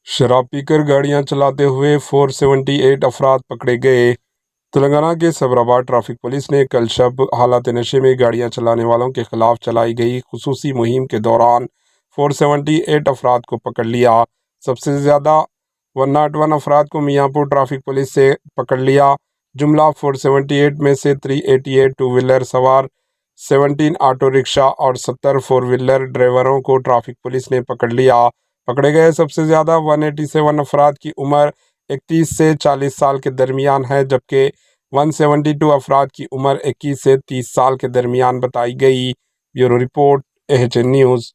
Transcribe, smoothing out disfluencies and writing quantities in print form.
शराब पीकर गाड़ियां चलाते हुए 478 अफराद पकड़े गए। तेलंगाना के सबराबाद ट्रैफिक पुलिस ने कल शब हालात नशे में गाड़ियां चलाने वालों के खिलाफ चलाई गई खुसूसी मुहिम के दौरान 478 अफराद को पकड़ लिया। सबसे ज़्यादा 101 अफराद को मियांपुर ट्रैफिक पुलिस से पकड़ लिया। जुमला 478 में से 388 टू व्हीलर सवार, 17 ऑटो रिक्शा और 70 फोर व्हीलर ड्राइवरों को ट्रैफिक पुलिस ने पकड़ लिया। पकड़े गए सबसे ज़्यादा 187 अफराद की उम्र 31 से 40 साल के दरमियान है, जबकि 172 अफराद की उम्र 21 से 30 साल के दरमियान बताई गई। Bureau report, H news.